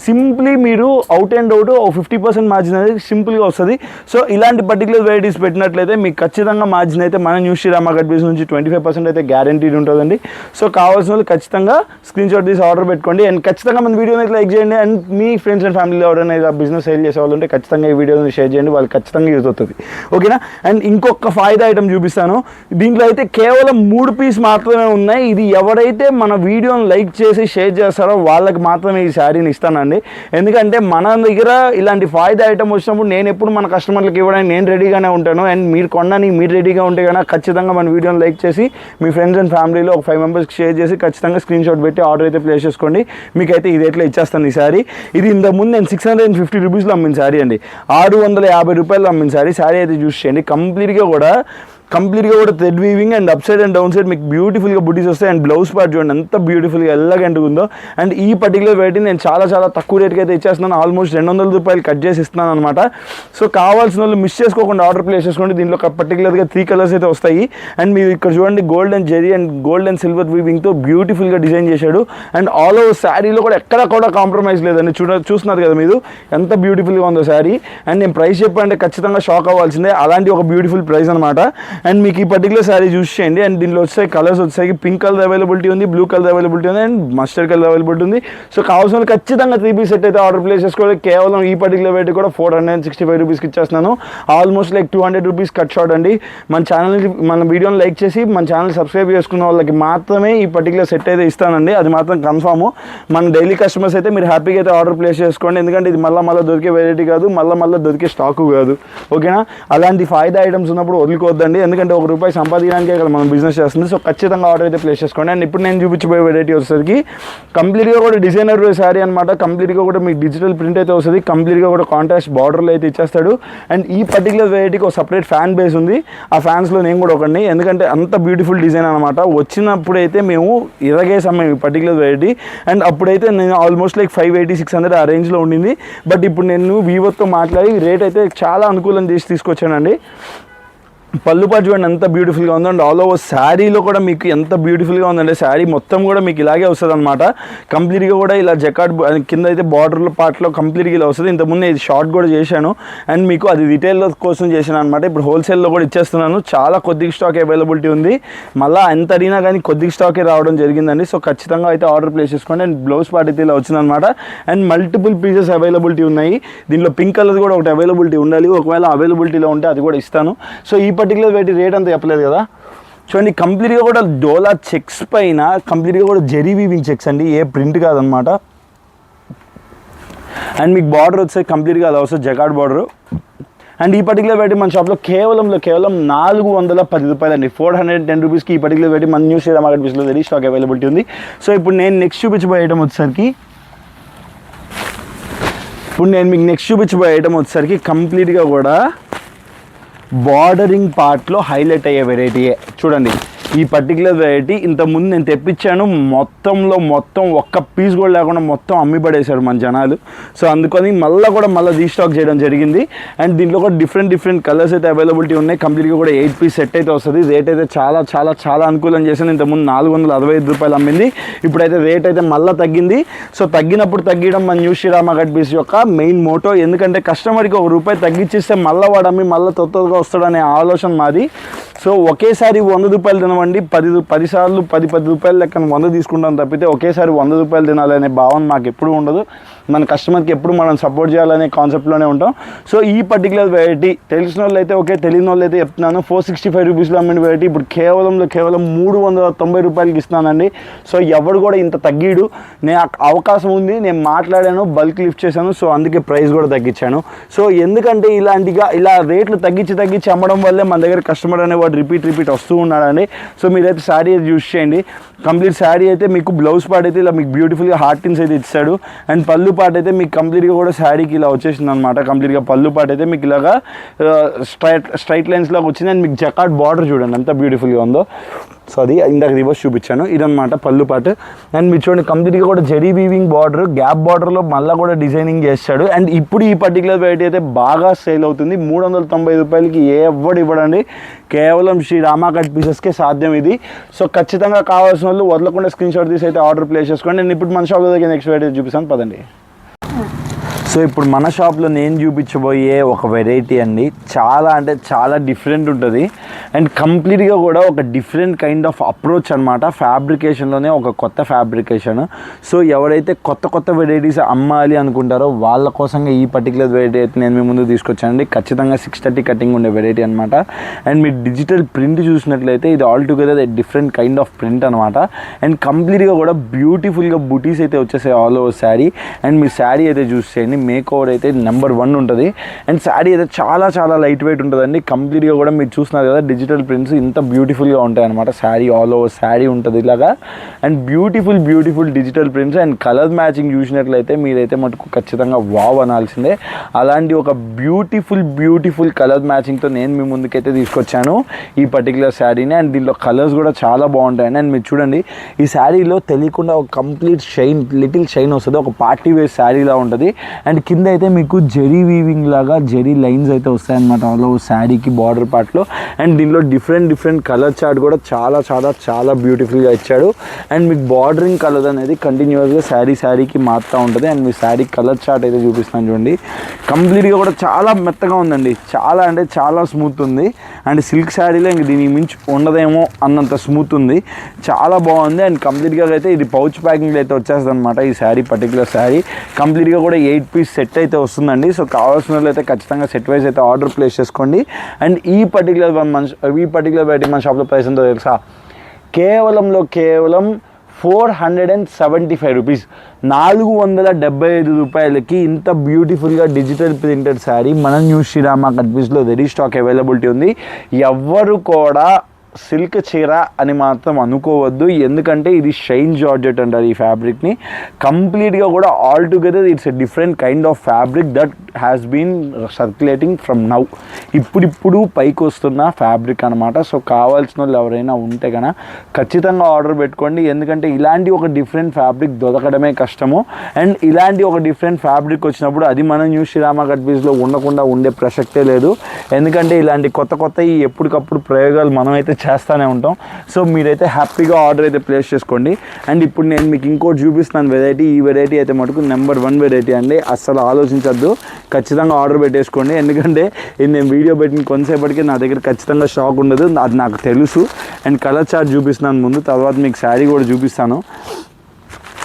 సింప్లీ మీరు అవుట్ 50% మార్జిన్ అనేది సింపుల్గా వస్తుంది. సో ఇలాంటి పర్టికులర్ వెరైటీస్ పెట్టినట్లయితే మీకు ఖచ్చితంగా మార్జిన్ అయితే మన న్యూ శ్రీరామ్ మార్కెట్ పీస్ నుంచి 25% అయితే గ్యారంటీడ్ ఉంటుందండి. సో కావాల్సిన వాళ్ళు ఖచ్చితంగా స్క్రీన్ షాట్ తీసి ఆర్డర్ పెట్టుకోండి. అండ్ ఖచ్చితంగా మన వీడియోని అయితే లైక్ చేయండి. అండ్ మీ ఫ్రెండ్స్ అండ్ ఫ్యామిలీలో ఎవరైనా ఇలా బిజినెస్ సేల్ చేసే వాళ్ళు ఉంటే ఖచ్చితంగా ఈ వీడియోని షేర్ చేయండి, వాళ్ళు ఖచ్చితంగా యూజ్ అవుతుంది. ఓకేనా? అండ్ ఇంకొక ఫాయిదా ఐటమ్ చూపిస్తాను. దీంట్లో అయితే కేవలం 3 పీస్ మాత్రమే ఉన్నాయి. ఇది ఎవరైతే మన వీడియోని లైక్ చేసి షేర్ చేస్తారో వాళ్ళకి మాత్రమే ఈ శారీని ఇస్తానండి. ఎందుకంటే మన దగ్గర ఇలాంటి ఫాయిదా ఐటమ్ వచ్చినప్పుడు నేను ఎప్పుడు మన కస్టమర్లకు ఇవ్వడానికి నేను రెడీగానే ఉంటాను. అండ్ మీరు కొనడానికి మీరు రెడీగా ఉంటే కనుక ఖచ్చితంగా మన వీడియోని లైక్ చేసి మీ ఫ్రెండ్స్ అండ్ ఫ్యామిలీలో ఒక 5 మెంబర్స్కి షేర్ చేసి ఖచ్చితంగా స్క్రీన్ షాట్ పెట్టి ఆర్డర్ అయితే ప్లేస్ చేసుకోండి. మీకైతే ఇది ఎట్లా ఇచ్చేస్తాను ఈ శారీ. ఇది ఇంతకుముందు నేను 650 రూపీస్లో అమ్మిన శారీ అండి. 650 రూపాయలు అమ్మిన శారీ అయితే చూస్ చేయండి. కంప్లీట్గా కూడా thread weaving and up side and down side మీకు బ్యూటిఫుల్గా బుటీస్ వస్తాయి. అండ్ బ్లౌజ్ పార్ట్ చూడండి ఎంత బ్యూటిఫుల్గా ఎల్లగంటగా ఉందో. అండ్ ఈ పర్టికులర్ వెరైటీ నేను చాలా చాలా తక్కువ రేట్కి అయితే ఇచ్చేస్తున్నాను. ఆల్మోస్ట్ 200 రూపాయలు కట్ చేసి ఇస్తున్నాను అనమాట. సో కావాల్సిన వాళ్ళు మిస్ చేసుకోకుండా ఆర్డర్ ప్లేస్ చేసుకోండి. దీంట్లో పర్టికులర్గా 3 కలర్స్ అయితే వస్తాయి. అండ్ మీరు ఇక్కడ చూడండి gold and zari and gold and silver వీవింగ్తో బ్యూటిఫుల్గా డిజైన్ చేశాడు. అండ్ ఆల్ ఓవర్ శారీలో కూడా ఎక్కడ కూడా కాంప్రమైజ్ లేదండి. చూస్తున్నారు కదా మీరు ఎంత బ్యూటిఫుల్గా ఉందో శారీ. అండ్ నేను ప్రైస్ చెప్పంటే ఖచ్చితంగా షాక్ అవ్వాల్సిందే, అలాంటి ఒక బ్యూటిఫుల్ ప్రైస్ అనమాట. అండ్ మీకు ఈ పర్టికులర్ శారీ చూస్ చేయండి. అండ్ దీనిలో వచ్చాయి కలర్స్ వచ్చాయి. పింక్ కలర్ అవైలబిలిటీ ఉంది, బ్లూ కలర్ అవైలబిలిటీ ఉంది, అండ్ మస్టర్డ్ కలర్ అవైలబిలిటీ ఉంది. సో కావాల్సిన ఖచ్చితంగా 3 పీస్ సెట్ అయితే ఆర్డర్ ప్లేస్ చేసుకోవాలి. కేవలం ఈ పర్టికులర్ వెరైటీ కూడా 465 రూపీస్కి ఇచ్చేస్తున్నాను. Almost like 200 rupees cut short అండి. మన వీడియోని లైక్ చేసి మన ఛానల్ సబ్స్క్రైబ్ చేసుకున్న వాళ్ళకి మాత్రమే ఈ పర్టికులర్ సెట్ అయితే ఇస్తానండి. అది మాత్రం కన్ఫామ్. మన డైలీ కస్టమర్స్ అయితే మీరు హ్యాపీగా అయితే ఆర్డర్ ప్లేస్ చేసుకోండి. ఎందుకంటే ఇది మళ్ళీ దొరికే వెరైటీ కాదు, మళ్ళీ దొరికే స్టాకు కాదు. ఓకేనా? అలాంటి ఫాయిదా ఐటమ్స్ ఉన్నప్పుడు వదులుకోవద్దండి. ఎందుకంటే ₹1 సంపాదించడానికే కదా మనం బిజినెస్ చేస్తుంది. సో ఖచ్చితంగా ఆర్డర్ అయితే ప్లేస్ చేసుకోండి. అండ్ ఇప్పుడు నేను చూపించబోయే వెరైటీ వచ్చేసరికి కంప్లీట్గా కూడా డిజైనర్ శారీ అనమాట. కంప్లీట్గా కూడా మీకు డిజిటల్ ప్రింట్ అయితే వస్తుంది. కంప్లీట్గా కూడా కాంట్రాస్ట్ బార్డర్లో అయితే ఇచ్చేస్తాడు. అండ్ ఈ పర్టికులర్ వెరైటీకి ఒక సపరేట్ ఫ్యాన్ బేస్ ఉంది. ఆ ఫ్యాన్స్లో నేను కూడా ఒకటి, ఎందుకంటే అంత బ్యూటిఫుల్ డిజైన్ అనమాట. వచ్చినప్పుడైతే మేము ఇరగేసాం ఈ పర్టికులర్ వెరైటీ. అండ్ అప్పుడైతే నేను ఆల్మోస్ట్ లైక్ 580-600 ఆ రేంజ్లో ఉండింది. బట్ ఇప్పుడు నేను వీవోతో మాట్లాడి రేట్ అయితే చాలా అనుకూలం చేసి తీసుకొచ్చానండి. పళ్ళు పాటు చూడండి ఎంత బ్యూటిఫుల్గా ఉందో. అండ్ ఆల్ ఓవర్ శారీలో కూడా మీకు ఎంత బ్యూటిఫుల్గా ఉందంటే శారీ మొత్తం కూడా మీకు ఇలాగే వస్తుంది అనమాట. కంప్లీట్గా కూడా ఇలా జకాట్ కింద అయితే బార్డర్లో పార్ట్లో కంప్లీట్గా ఇలా వస్తుంది. ఇంతకుముందు ఇది షార్ట్ కూడా చేశాను. అండ్ మీకు అది రిటైల్ కోసం చేశాను అనమాట. ఇప్పుడు హోల్సేల్లో కూడా ఇచ్చేస్తున్నాను. చాలా కొద్దిగా స్టాక్ అవైలబిలిటీ ఉంది. మళ్ళీ ఎంత అడిగినా కానీ కొద్దిగా స్టాకే రావడం జరిగిందండి. సో ఖచ్చితంగా అయితే ఆర్డర్ ప్లేస్ చేసుకోండి. అండ్ బ్లౌజ్ పార్ట్ అయితే ఇలా వచ్చిందనమాట. అండ్ మల్టిపుల్ పీసెస్ అవైలబిలిటీ ఉన్నాయి. దీనిలో పింక్ కలర్ కూడా ఒకటి అవైలబిలిటీ ఉండాలి. ఒకవేళ అవైలబిలిటీలో ఉంటే అది కూడా ఇస్తాను. సో ఈ పర్టికులర్ వెరైటీ రేట్ అంతా చెప్పలేదు కదా. చూడండి కంప్లీట్గా కూడా డోలా చెక్స్ పైన కంప్లీట్గా కూడా జెరీ వీవింగ్ చెక్స్ అండి, ఏ ప్రింట్ కాదనమాట. అండ్ మీకు బార్డర్ వచ్చేసి కంప్లీట్గా అలా వస్తుంది జకాట్ బార్డర్. అండ్ ఈ పర్టికులర్ వెరైటీ మన షాప్లో కేవలం 410 రూపాయలు అండి. 410 రూపీస్కి ఈ పర్టికులర్ వెరైటీ మన న్యూ శ్రీరామ్ మార్కెట్ పీస్లో వెరీ స్టాక్ అవైలబిలిటీ ఉంది. సో ఇప్పుడు నేను నెక్స్ట్ చూపించబోయే ఐటమ్ వచ్చేసరికి కంప్లీట్గా కూడా బార్డరింగ్ పార్ట్లో హైలైట్ అయ్యే వెరైటీయే. చూడండి ఈ పర్టికులర్ వెరైటీ ఇంతకుముందు నేను తెప్పించాను, మొత్తం ఒక్క పీస్ కూడా లేకుండా మొత్తం అమ్మి పడేశారు మన జనాలు. సో అందుకని మళ్ళీ రీస్టాక్ చేయడం జరిగింది. అండ్ దీంట్లో కూడా డిఫరెంట్ కలర్స్ అయితే అవైలబిలిటీ ఉన్నాయి. కంప్లీట్గా కూడా 8 పీస్ సెట్ అయితే వస్తుంది. రేట్ అయితే చాలా అనుకూలం చేశాను. ఇంతకుముందు 465 రూపాయలు అమ్మింది. ఇప్పుడైతే రేట్ అయితే మళ్ళీ తగ్గింది. సో తగ్గినప్పుడు తగ్గడం మన న్యూ శ్రీరామ్ మార్కెట్ పీస్ యొక్క మెయిన్ మోటో. ఎందుకంటే కస్టమర్కి ₹1 తగ్గించిస్తే మళ్ళీ వాడు అమ్మి మళ్ళీ తొత్తగా వస్తాడనే ఆలోచన మాది. సో ఒకేసారి ₹100 తినవండి, 10 సార్లు 10 రూపాయలు లెక్కన 100 తీసుకుంటాం తప్పితే ఒకేసారి ₹100 తినాలనే భావన మాకు ఎప్పుడు ఉండదు. మన కస్టమర్కి ఎప్పుడు మనం సపోర్ట్ చేయాలనే కాన్సెప్ట్లోనే ఉంటాం. సో ఈ పర్టికులర్ వెరైటీ తెలిసిన వాళ్ళు అయితే ఓకే, తెలియని వాళ్ళు అయితే చెప్తున్నాను. 465 రూపీస్లో అమ్మిన వెరైటీ ఇప్పుడు కేవలం 390 రూపాయలకి ఇస్తున్నానండి. సో ఎవరు కూడా ఇంత తగ్గిడు. నేను అవకాశం ఉంది, నేను మాట్లాడాను, బల్క్ లిఫ్ట్ చేశాను. సో అందుకే ప్రైస్ కూడా తగ్గించాను. సో ఎందుకంటే ఇలా రేట్లు తగ్గించి అమ్మడం వల్లే మన దగ్గర కస్టమర్ అనేవాడు రిపీట్ వస్తూ ఉన్నాడండి. సో మీరైతే శారీ అయితే యూస్ చేయండి. కంప్లీట్ శారీ అయితే మీకు బ్లౌజ్ పార్ట్ అయితే ఇలా మీకు బ్యూటిఫుల్గా హార్టిన్స్ అయితే ఇచ్చాడు. అండ్ పళ్ళు పార్ట్ అయితే మీకు కంప్లీట్గా కూడా శారీకి ఇలా వచ్చేసింది అనమాట. కంప్లీట్గా పళ్ళు పార్ట్ అయితే మీకు ఇలాగా స్ట్రైట్ లైన్స్ లాగా వచ్చింది. అండ్ మీకు జకాట్ బార్డర్ చూడండి ఎంత బ్యూటిఫుల్గా ఉందో. సో అది ఇందాక రివర్స్ చూపించాను. ఇదనమాట పళ్ళు పాటు. అండ్ మీరు చూడండి కంప్లీట్గా కూడా జరీ వీవింగ్ బార్డర్, గ్యాప్ బార్డర్లో మళ్ళీ కూడా డిజైనింగ్ చేస్తాడు. అండ్ ఇప్పుడు ఈ పర్టికులర్ వెరైటీ అయితే బాగా సేల్ అవుతుంది. 390 రూపాయలకి ఎవడు ఇవ్వడండి, కేవలం శ్రీ రామా కట్ పీసెస్కే సాధ్యం ఇది. సో ఖచ్చితంగా కావాల్సిన వాళ్ళు వదలకుండా స్క్రీన్ షాట్ తీసి అయితే ఆర్డర్ ప్లేస్ చేసుకోండి. నేను ఇప్పుడు మన షాప్లో దగ్గర నెక్స్ట్ వెరైటీ చూపిస్తాను పదండి. సో ఇప్పుడు మన షాప్లో నేను చూపించబోయే ఒక వెరైటీ అండి, చాలా అంటే చాలా డిఫరెంట్ ఉంటుంది. అండ్ కంప్లీట్గా కూడా ఒక డిఫరెంట్ కైండ్ ఆఫ్ అప్రోచ్ అనమాట. ఫ్యాబ్రికేషన్లోనే ఒక కొత్త ఫ్యాబ్రికేషన్. సో ఎవరైతే కొత్త కొత్త వెరైటీస్ అమ్మాలి అనుకుంటారో వాళ్ళ కోసంగా ఈ పర్టికులర్ వెరైటీ అయితే నేను మీ ముందు తీసుకొచ్చానండి. ఖచ్చితంగా 630 కటింగ్ ఉండే వెరైటీ అనమాట. అండ్ మీరు డిజిటల్ ప్రింట్ చూసినట్లయితే ఇది all together different kind of print అనమాట. అండ్ కంప్లీట్గా కూడా బ్యూటిఫుల్గా బుటీస్ అయితే వచ్చేసాయి ఆల్ ఓవర్ శారీ. అండ్ మీ శారీ అయితే చూసేయండి, మేక్ ఓవర్ అయితే నెంబర్ 1 ఉంటుంది. అండ్ శారీ అయితే చాలా చాలా లైట్ వెయిట్ ఉంటుందండి. కంప్లీట్గా కూడా మీరు చూస్తున్నారు కదా డిజిటల్ ప్రింట్స్ ఇంత బ్యూటిఫుల్గా ఉంటాయి అనమాట. శారీ ఆల్ ఓవర్ శారీ ఉంటుంది ఇలాగా. And beautiful digital prints and colour matching చూసినట్లయితే మీరైతే మటుకు ఖచ్చితంగా వావ్ అనాల్సిందే. అలాంటి ఒక బ్యూటిఫుల్ కలర్ మ్యాచింగ్తో నేను మీ ముందుకైతే తీసుకొచ్చాను ఈ పర్టికులర్ శారీని. అండ్ దీంట్లో కలర్స్ కూడా చాలా బాగుంటాయండి. అండ్ మీరు చూడండి ఈ శారీలో తెలియకుండా ఒక కంప్లీట్ లిటిల్ షైన్ వస్తుంది, ఒక పార్టీ వేర్ శారీలా ఉంటుంది. అండ్ కింద అయితే మీకు జెరీ వీవింగ్ లాగా జెరీ లైన్స్ అయితే వస్తాయన్నమాట ఆల్ ఓవర్ శారీకి బార్డర్ పార్ట్లో. అండ్ దీనిలో డిఫరెంట్ కలర్ చార్ట్ కూడా చాలా బ్యూటిఫుల్గా ఇచ్చాడు. అండ్ మీకు బార్డరింగ్ కలర్ అనేది కంటిన్యూస్గా శారీకి మారుతూ ఉంటుంది. And me sari colour chart అయితే చూపిస్తాను చూడండి. కంప్లీట్గా కూడా చాలా మెత్తగా ఉందండి, చాలా అంటే చాలా స్మూత్ ఉంది. అండ్ సిల్క్ శారీలో ఇంక దీనికి మించి ఉండదేమో అన్నంత స్మూత్ ఉంది, చాలా బాగుంది. అండ్ కంప్లీట్గా అయితే ఇది పౌచ్ ప్యాకింగ్లో అయితే వచ్చేస్తుంది అనమాట ఈ శారీ పర్టికులర్ శారీ. కంప్లీట్గా కూడా 8 పీస్ సెట్ అయితే వస్తుందండి. సో కావాల్సిన వాళ్ళు అయితే ఖచ్చితంగా సెట్ వైజ్ అయితే ఆర్డర్ ప్లేస్ చేసుకోండి. అండ్ ఈ పర్టికులర్ వెరైటీ మన షాప్లో ప్రైస్ ఎంతో తెలుసా, కేవలం 475 రూపీస్, 475 రూపాయలకి ఇంత బ్యూటిఫుల్గా డిజిటల్ ప్రింటెడ్ శారీ మన న్యూ శ్రీరామ కట్ పీస్లో రెడీ స్టాక్ అవైలబిలిటీ ఉంది. ఎవ్వరు కూడా సిల్క్ చీర అని మాత్రం అనుకోవద్దు, ఎందుకంటే ఇది షైన్ జార్జెట్ అంటారు ఈ ఫ్యాబ్రిక్ని. కంప్లీట్గా కూడా all together it's a different kind of fabric that has been circulating from now. ఇప్పుడు పైకి వస్తున్న ఫ్యాబ్రిక్ అనమాట. సో కావాల్సిన వాళ్ళు ఎవరైనా ఉంటే కనుక ఖచ్చితంగా ఆర్డర్ పెట్టుకోండి, ఎందుకంటే ఇలాంటి ఒక డిఫరెంట్ ఫ్యాబ్రిక్ దొరకడమే కష్టము. అండ్ ఇలాంటి ఒక డిఫరెంట్ ఫ్యాబ్రిక్ వచ్చినప్పుడు అది మన న్యూ శ్రీరామ కట్ పీస్లో ఉండకుండా ఉండే ప్రసక్తే లేదు, ఎందుకంటే ఇలాంటి కొత్త ఎప్పటికప్పుడు ప్రయోగాలు మనమైతే చేస్తూనే ఉంటాం. సో మీరైతే హ్యాపీగా ఆర్డర్ అయితే ప్లేస్ చేసుకోండి. అండ్ ఇప్పుడు నేను మీకు ఇంకోటి చూపిస్తున్నాను వెరైటీ. ఈ వెరైటీ అయితే మటుకు నెంబర్ 1 వెరైటీ అండి, అస్సలు ఆలోచించద్దు, ఖచ్చితంగా ఆర్డర్ పెట్టేసుకోండి. ఎందుకంటే ఇది నేను వీడియో పెట్టిన కొంతసేపటికి నా దగ్గర ఖచ్చితంగా స్టాక్ ఉండదు, అది నాకు తెలుసు. అండ్ కలర్ చార్ట్ చూపిస్తున్నాను ముందు, తర్వాత మీకు శారీ కూడా చూపిస్తాను.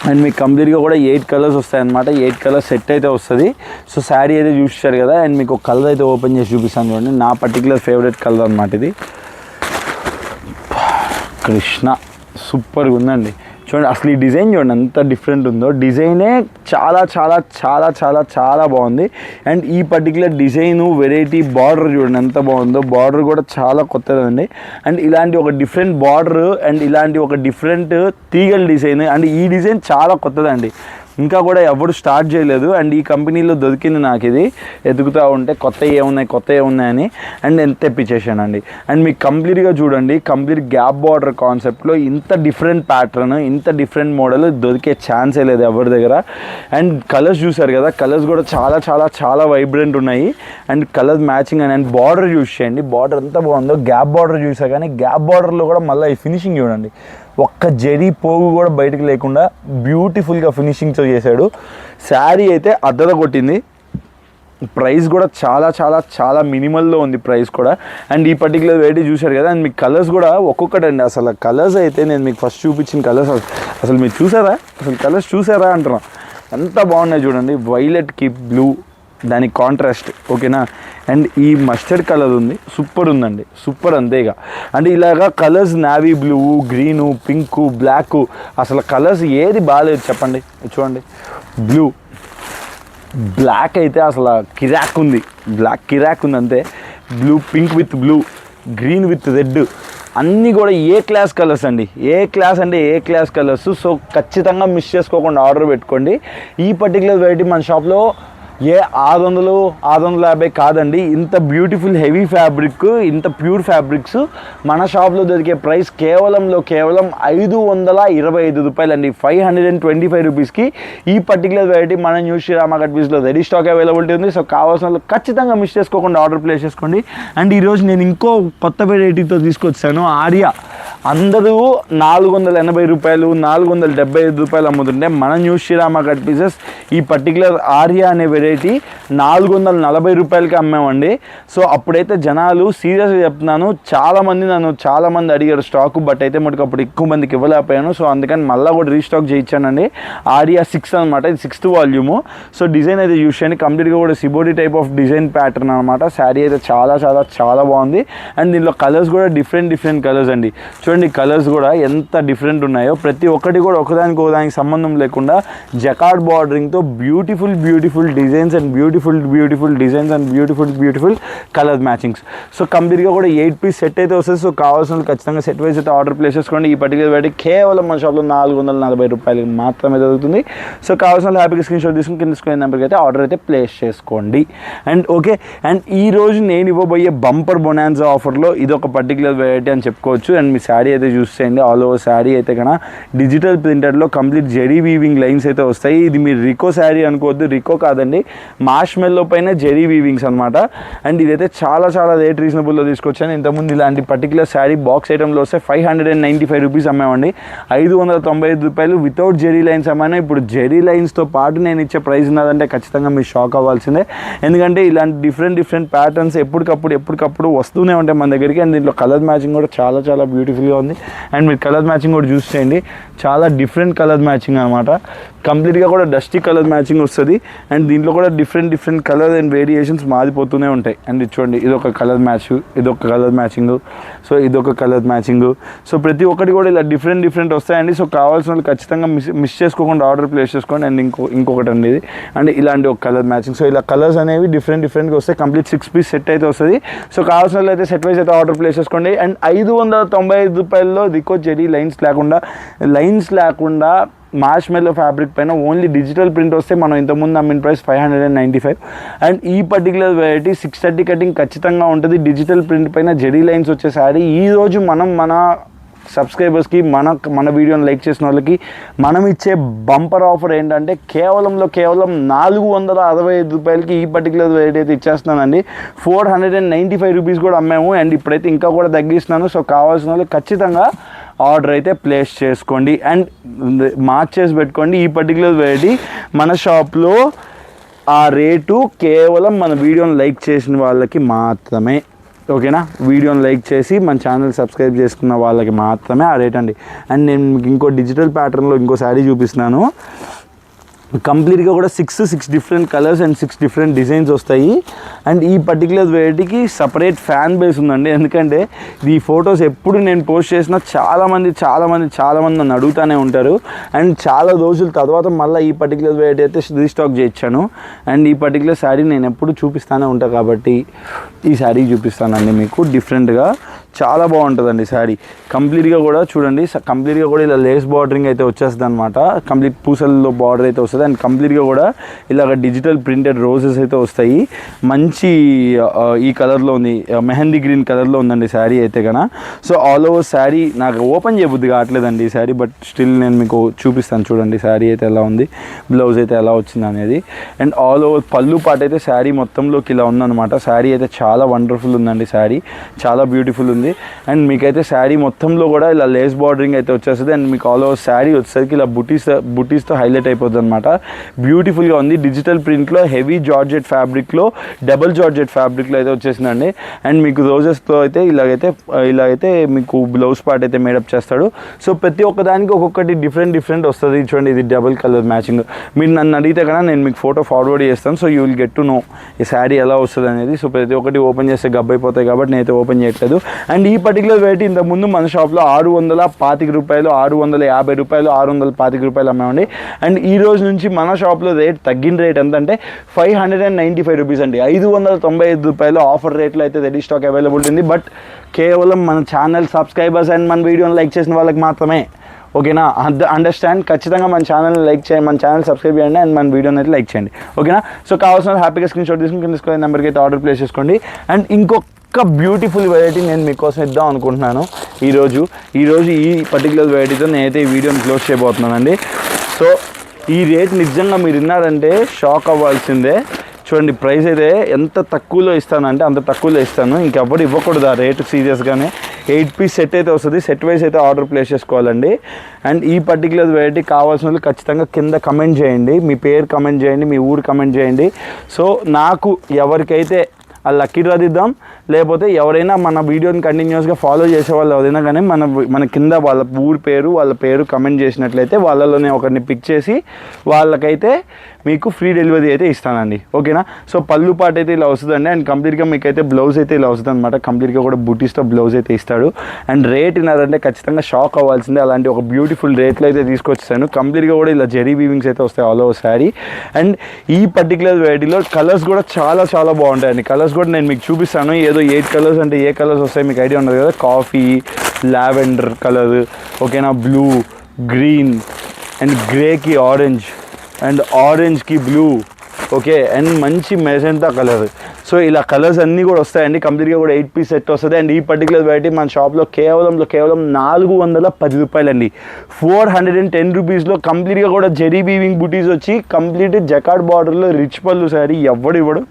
అండ్ మీకు కంప్లీట్గా కూడా 8 కలర్స్ వస్తాయి అన్నమాట, 8 కలర్స్ సెట్ అయితే వస్తుంది. సో శారీ అయితే చూపించారు కదా. అండ్ మీకు ఒక కలర్ అయితే ఓపెన్ చేసి చూపిస్తాను చూడండి, నా పర్టికులర్ ఫేవరెట్ కలర్ అనమాట ఇది, కృష్ణ. సూపర్గా ఉందండి చూడండి, అసలు ఈ డిజైన్ చూడండి ఎంత డిఫరెంట్ ఉందో. డిజైనే చాలా బాగుంది. అండ్ ఈ పర్టికులర్ డిజైను వెరైటీ బార్డర్ చూడండి ఎంత బాగుందో, బార్డర్ కూడా చాలా కొత్తదండి. అండ్ ఇలాంటి ఒక డిఫరెంట్ బార్డర్ అండ్ ఇలాంటి ఒక డిఫరెంట్ తీగల డిజైన్, అండ్ ఈ డిజైన్ చాలా కొత్తదండి, ఇంకా కూడా ఎవరు స్టార్ట్ చేయలేదు. అండ్ ఈ కంపెనీలో దొరికింది నాకు ఇది, ఎదుగుతూ ఉంటే కొత్త ఏమున్నాయని అండ్ నేను తెప్పించేసానండి. అండ్ మీకు కంప్లీట్గా చూడండి, కంప్లీట్ గ్యాప్ బార్డర్ కాన్సెప్ట్లో ఇంత డిఫరెంట్ ప్యాటర్న్, ఇంత డిఫరెంట్ మోడల్ దొరికే ఛాన్సే లేదు ఎవరి దగ్గర. అండ్ కలర్స్ చూసారు కదా, కలర్స్ కూడా చాలా వైబ్రెంట్ ఉన్నాయి. And colour matching and border choose చేయండి, బార్డర్ ఎంత బాగుందో. గ్యాప్ బార్డర్ చూసా కానీ గ్యాప్ బార్డర్లో కూడా మళ్ళీ ఈ ఫినిషింగ్ చూడండి, ఒక్క జరీ పోగు కూడా బయటకు లేకుండా బ్యూటిఫుల్గా ఫినిషింగ్తో చేశాడు. శారీ అయితే అద్దద కొట్టింది. ప్రైస్ కూడా చాలా మినిమల్లో ఉంది ప్రైస్ కూడా. అండ్ ఈ పర్టికులర్ వెరైటీ చూశారు కదా. అండ్ మీకు కలర్స్ కూడా ఒక్కొక్కటండి, అసలు కలర్స్ అయితే నేను మీకు ఫస్ట్ చూపించిన కలర్స్ అసలు మీరు చూసారా, కలర్స్ చూసారా అంటున్నా, ఎంత బాగున్నాయి చూడండి. వైలెట్కి బ్లూ, దానికి కాంట్రాస్ట్, ఓకేనా. అండ్ ఈ మస్టర్డ్ కలర్ ఉంది, సూపర్ ఉందండి, సూపర్ అంతేగా. అంటే ఇలాగా colours navy blue, green, pink, black, అసలు కలర్స్ ఏది బాగాలేదు చెప్పండి. చూడండి బ్లాక్ అయితే అసలు కిరాక్ ఉంది, కిరాక్ ఉంది అంతే. Blue, pink with blue, green with red, అన్నీ కూడా ఏ క్లాస్ కలర్స్ అండి, ఏ క్లాస్ కలర్స్. సో ఖచ్చితంగా మిస్ చేసుకోకుండా ఆర్డర్ పెట్టుకోండి. ఈ పర్టికులర్ వెరైటీ మన షాప్లో $650 కాదండి. ఇంత బ్యూటిఫుల్ హెవీ ఫ్యాబ్రిక్, ఇంత ప్యూర్ ఫ్యాబ్రిక్స్ మన షాప్లో దొరికే ప్రైస్ కేవలం $525 అండి. 525 రూపీస్కి ఈ పర్టికులర్ వెరైటీ మన న్యూ శ్రీరామ కట్ పీస్లో రెడీ స్టాక్ అవైలబిలిటీ ఉంది. సో కావాల్సిన వాళ్ళు ఖచ్చితంగా మిస్ చేసుకోకుండా ఆర్డర్ ప్లేస్ చేసుకోండి. అండ్ ఈరోజు నేను ఇంకో కొత్త వెరైటీతో తీసుకొచ్చాను, ఆర్యా. అందరూ $480, $475 అమ్ముతుంటే మన న్యూ శ్రీరామ కట్ పీసెస్ ఈ పర్టికులర్ ఆర్యా అనే వెరైటీ $440 అమ్మామండి. సో అప్పుడైతే జనాలు సీరియస్గా చెప్తున్నాను, చాలామంది అడిగారు స్టాక్, బట్ అయితే మటుకు అప్పుడు ఎక్కువ మందికి ఇవ్వలేకపోయాను. సో అందుకని మళ్ళీ కూడా రీస్టాక్ చేయించానండి. ఆర్యా 6 అనమాట, ఇది 6th వాల్యూము. సో డిజైన్ అయితే యూస్ చేయండి, కంప్లీట్గా కూడా సిబోడి టైప్ ఆఫ్ డిజైన్ ప్యాటర్న్ అనమాట. శారీ అయితే చాలా బాగుంది. అండ్ దీనిలో కలర్స్ కూడా డిఫరెంట్ కలర్స్ అండి. చూడండి కలర్స్ కూడా ఎంత డిఫరెంట్ ఉన్నాయో, ప్రతి ఒక్కటి కూడా ఒకదానికి సంబంధం లేకుండా జకార్డ్ బార్డరింగ్తో beautiful designs and beautiful designs and beautiful colour మ్యాచింగ్స్. సో కంప్లీట్గా కూడా 8 పీస్ సెట్ అయితే వస్తుంది. సో కావాల్సిన ఖచ్చితంగా సెట్ వైజ్ అయితే ఆర్డర్ ప్లేస్ చేసుకోండి. ఈ పర్టికులర్ వెరైటీ కేవలం మన షాప్లో $440 మాత్రమే దొరుకుతుంది. సో కావాల్సిన హ్యాపీగా స్క్రీన్ షాట్ తీసుకుని కింద స్క్రీన్ నెంబర్కి అయితే ఆర్డర్ అయితే ప్లేస్ చేసుకోండి. అండ్ ఓకే, అండ్ ఈరోజు నేను ఇవ్వబోయే బంపర్ బొనాన్జా ఆఫర్లో ఇది ఒక పర్టికులర్ వెరైటీ అని చెప్పుకోవచ్చు. అండ్ మీ శారీ అయితే చూస్ చేయండి. ఆల్ ఓవర్ శారీ అయితే కన్నా డిజిటల్ ప్రింటెడ్లో కంప్లీట్ జెరీ వీవింగ్ లైన్స్ అయితే వస్తాయి. ఇది మీరు రికో శారీ అనుకోవద్దు, రికో కాదండి, మార్ష్ మెల్లో పైన జెరీ వీవింగ్స్ అనమాట. అండ్ ఇదైతే చాలా రేట్ రీజనబుల్లో తీసుకొచ్చాను. ఇంతకుముందు ఇలాంటి పర్టికులర్ శారీ బాక్స్ ఐటెంలో వస్తే $595 అమ్మామండి. $595 వితౌట్ జెరీ లైన్స్ అమ్మాను. ఇప్పుడు జెరీ లైన్స్తో పాటు నేను ఇచ్చే ప్రైస్ ఉన్నదంటే ఖచ్చితంగా మీరు షాక్ అవ్వాల్సిందే. ఎందుకంటే ఇలాంటి డిఫరెంట్ ప్యాటర్న్స్ ఎప్పటికప్పుడు వస్తూనే ఉంటాయి మన దగ్గరికి. అండ్ దీంట్లో కలర్ మ్యాచింగ్ కూడా చాలా బ్యూటిఫుల్గా ఉంది. అండ్ మీరు కలర్ మ్యాచింగ్ కూడా చూస్ చేయండి, చాలా డిఫరెంట్ కలర్ మ్యాచింగ్ అనమాట. కంప్లీట్గా కూడా డస్టీ కలర్ మ్యాచింగ్ వస్తుంది. అండ్ దీంట్లో కూడా డిఫరెంట్ కలర్ అండ్ వేరియేషన్స్ మారిపోతూనే ఉంటాయి. అండ్ చూడండి ఇదొక కలర్ మ్యాచ్, ఇదొక కలర్ మ్యాచింగ్, సో ఇదొక కలర్ మ్యాచింగ్. సో ప్రతి ఒక్కటి కూడా ఇలా డిఫరెంట్ వస్తాయండి. సో కావాల్సిన వాళ్ళు ఖచ్చితంగా మిస్ చేసుకోకుండా ఆర్డర్ ప్లేస్ చేసుకోండి. అండ్ ఇంకొకటి అండి ఇది, అండ్ ఇలాంటి ఒక కలర్ మ్యాచింగ్. సో ఇలా కలర్స్ అనేవి డిఫరెంట్గా వస్తాయి. కంప్లీట్ 6 పీస్ సెట్ అయితే వస్తుంది. సో కావాల్సిన వాళ్ళు అయితే సెట్ వైజ్ అయితే ఆర్డర్ ప్లేస్ చేసుకోండి. అండ్ $595 రికో జెరీ లైన్స్ లేకుండా మార్ష్ మెల్లో ఫ్యాబ్రిక్ పైన ఓన్లీ డిజిటల్ ప్రింట్ వస్తే మనం ఇంతకుముందు అమ్మిన ప్రైస్ $595. అండ్ ఈ పర్టికులర్ వెరైటీ 630 కటింగ్ ఖచ్చితంగా ఉంటుంది. డిజిటల్ ప్రింట్ పైన జెరీ లైన్స్ వచ్చే శారీ ఈరోజు మన సబ్స్క్రైబర్స్కి మన వీడియోని లైక్ చేసిన వాళ్ళకి మనం ఇచ్చే బంపర్ ఆఫర్ ఏంటంటే కేవలం $465 ఈ పర్టికులర్ వెరైటీ అయితే ఇచ్చేస్తున్నానండి. $495 కూడా అమ్మాము. అండ్ ఇప్పుడైతే ఇంకా కూడా తగ్గిస్తున్నాను. సో కావాల్సిన వాళ్ళు ఖచ్చితంగా ఆర్డర్ అయితే ప్లేస్ చేసుకోండి అండ్ మార్క్ చేసి పెట్టుకోండి. ఈ పర్టికులర్ వెరైటీ మన షాప్లో ఆ రేటు కేవలం మన వీడియోని లైక్ చేసిన వాళ్ళకి మాత్రమే. ఓకేనా, వీడియోని లైక్ చేసి మన ఛానల్ సబ్స్క్రైబ్ చేసుకున్న వాళ్ళకి మాత్రమే ఆ రేట్ అండి. అండ్ నేను మీకు ఇంకో డిజిటల్ ప్యాటర్న్లో ఇంకో శారీ చూపిస్తున్నాను. కంప్లీట్గా కూడా 6 different colours and 6 different designs వస్తాయి. అండ్ ఈ పర్టికులర్ వెరైటీకి సపరేట్ ఫ్యాన్ బేస్ ఉందండి. ఎందుకంటే ఈ ఫొటోస్ ఎప్పుడు నేను పోస్ట్ చేసినా చాలామంది నన్ను అడుగుతూనే ఉంటారు. అండ్ చాలా రోజుల తర్వాత మళ్ళీ ఈ పర్టికులర్ వెరైటీ అయితే రీస్టాక్ చేయించాను. అండ్ ఈ పర్టికులర్ శారీ నేను ఎప్పుడు చూపిస్తూనే ఉంటాను కాబట్టి ఈ శారీ చూపిస్తానండి మీకు. డిఫరెంట్గా చాలా బాగుంటుందండి శారీ. కంప్లీట్గా కూడా చూడండి, కంప్లీట్గా కూడా ఇలా లేస్ బార్డరింగ్ అయితే వచ్చేస్తుంది అనమాట. కంప్లీట్ పూసల్లో బార్డర్ అయితే వస్తుంది. అండ్ కంప్లీట్గా కూడా ఇలాగ డిజిటల్ ప్రింటెడ్ రోజెస్ అయితే వస్తాయి. మంచి ఈ కలర్లో ఉంది, మెహందీ గ్రీన్ కలర్లో ఉందండి శారీ అయితే కన్నా. సో ఆల్ ఓవర్ శారీ నాకు ఓపెన్ చేయబుద్ది కావట్లేదండి ఈ శారీ, బట్ స్టిల్ నేను మీకు చూపిస్తాను. చూడండి శారీ అయితే ఎలా ఉంది, బ్లౌజ్ అయితే ఎలా వచ్చింది అనేది. అండ్ ఆల్ ఓవర్ పళ్ళు పాట అయితే శారీ మొత్తంలోకి ఇలా ఉందన్నమాట. శారీ అయితే చాలా వండర్ఫుల్ ఉందండి. శారీ చాలా బ్యూటిఫుల్ ఉంది. అండ్ మీకైతే శారీ మొత్తంలో కూడా ఇలా లేస్ బార్డరింగ్ అయితే వచ్చేస్తుంది. అండ్ మీకు ఆల్ ఓవర్ శారీ వచ్చేసరికి ఇలా బుటీస్తో హైలైట్ అయిపోతుంది అనమాట. బ్యూటిఫుల్గా ఉంది. డిజిటల్ ప్రింట్లో హెవీ జార్జెట్ ఫ్యాబ్రిక్లో డబుల్ జార్జెట్ ఫ్యాబ్రిక్లో అయితే వచ్చేసిందండి. అండ్ మీకు రోజెస్తో అయితే ఇలాగైతే మీకు బ్లౌజ్ పార్ట్ అయితే మేడప్ చేస్తాడు. సో ప్రతి ఒక్కదానికి ఒక్కొక్కటి డిఫరెంట్ వస్తుంది. చూడండి ఇది డబుల్ కలర్ మ్యాచింగ్. మీరు నన్ను అడిగితే కన్నా నేను మీకు ఫోటో ఫార్వర్డ్ చేస్తాను. So you will get to know ఈ శారీ ఎలా వస్తుంది అనేది. సో ప్రతి ఒక్కటి ఓపెన్ చేస్తే గబ్బైపోతాయి కాబట్టి నేనైతే ఓపెన్ చేయట్లేదు. అండ్ ఈ పర్టికులర్ వెరైటీ ఇంతకుముందు మన షాప్లో $625, $650, $625 అమ్మామండి. అండ్ ఈ రోజు నుంచి మన షాప్లో తగ్గిన రేట్ ఎంత అంటే $595 అండి. $595 ఆఫర్ రేట్లో అయితే రెడీ స్టాక్ అవైలబుల్ ఉంది. బట్ కేవలం మన ఛానల్ సబ్స్క్రైబర్స్ అండ్ మన వీడియోని లైక్ చేసిన వాళ్ళకి మాత్రమే. ఓకేనా? అండర్స్టాండ్. ఖచ్చితంగా మన ఛానల్ లైక్ చేయండి, మన ఛానల్ సబ్స్క్రైబ్ చేయండి అండ్ మన వీడియోని అయితే లైక్ చేయండి. ఓకేనా? సో కావాల్సిన హ్యాపీగా స్క్రీన్ షాట్ తీసుకుని నెంబర్కి అయితే ఆర్డర్ ప్లేస్ చేసుకోండి. అండ్ ఇంకొక బ్యూటిఫుల్ వెరైటీ నేను మీకోసం ఇద్దాం అనుకుంటున్నాను ఈరోజు ఈ పర్టికులర్ వెరైటీతో నేనైతే ఈ వీడియోని క్లోజ్ చేయబోతున్నానండి. సో ఈ రేట్ నిజంగా మీరు విన్నారంటే షాక్ అవ్వాల్సిందే. చూడండి, ప్రైస్ అయితే ఎంత తక్కువలో ఇస్తానంటే అంత తక్కువలో ఇస్తాను. ఇంకెవ్వరు ఇవ్వకూడదు ఆ రేటు సీరియస్గానే. 8 పీస్ సెట్ అయితే వస్తుంది. సెట్ వైజ్ అయితే ఆర్డర్ ప్లేస్ చేసుకోవాలండి. అండ్ ఈ పర్టికులర్ వెరైటీ కావాల్సిన వాళ్ళు ఖచ్చితంగా కింద కమెంట్ చేయండి, మీ పేరు కమెంట్ చేయండి, మీ ఊరు కమెంట్ చేయండి. సో నాకు ఎవరికైతే ఆ లక్కీ డ్రా తీద్దాం, లేకపోతే ఎవరైనా మన వీడియోని కంటిన్యూస్గా ఫాలో చేసే వాళ్ళు ఎవరైనా కానీ మన కింద వాళ్ళ ఊరి పేరు, వాళ్ళ పేరు కమెంట్ చేసినట్లయితే వాళ్ళలోనే ఒకరిని పిక్ చేసి వాళ్ళకైతే మీకు ఫ్రీ డెలివరీ అయితే ఇస్తానండి. ఓకేనా? సో పళ్ళు పాటు అయితే ఇలా వస్తుందండి. అండ్ కంప్లీట్గా మీకు అయితే బ్లౌజ్ అయితే ఇలా వస్తుంది అనమాట. కంప్లీట్గా కూడా బూటీస్తో బ్లౌజ్ అయితే ఇస్తాడు. అండ్ రేట్ విన్నారంటే ఖచ్చితంగా షాక్ అవ్వాల్సిందే. అలాంటి ఒక బ్యూటిఫుల్ రేట్లో అయితే తీసుకొచ్చాను. కంప్లీట్గా కూడా ఇలా జెరీ వీవింగ్స్ అయితే వస్తాయి ఆల్ ఓవర్ శారీ. అండ్ ఈ పర్టికులర్ వెరైటీలో కలర్స్ కూడా చాలా చాలా బాగుంటాయండి. కలర్స్ కూడా నేను మీకు చూపిస్తాను. ఏదో 8 కలర్స్ అంటే ఏ కలర్స్ వస్తాయి మీకు ఐడియా ఉండదు కదా. కాఫీ, లావెండర్ కలర్, ఓకేనా, బ్లూ, గ్రీన్ అండ్ గ్రేకి ఆరెంజ్ అండ్ ఆరెంజ్కి బ్లూ, ఓకే, అండ్ మంచి మెజెంటా కలర్. సో ఇలా కలర్స్ అన్నీ కూడా వస్తాయండి. కంప్లీట్గా కూడా 8 పీస్ సెట్ వస్తుంది. అండ్ ఈ పర్టికులర్ వెరైటీ మన షాప్లో కేవలం 410 రూపాయలండి. 410 రూపీస్లో కంప్లీట్గా కూడా జెరీ వీవింగ్ బుటీస్ వచ్చి కంప్లీట్ జకార్డ్ బార్డర్లో రిచ్ పళ్ళు శారీ ఎవడు ఇవ్వడు.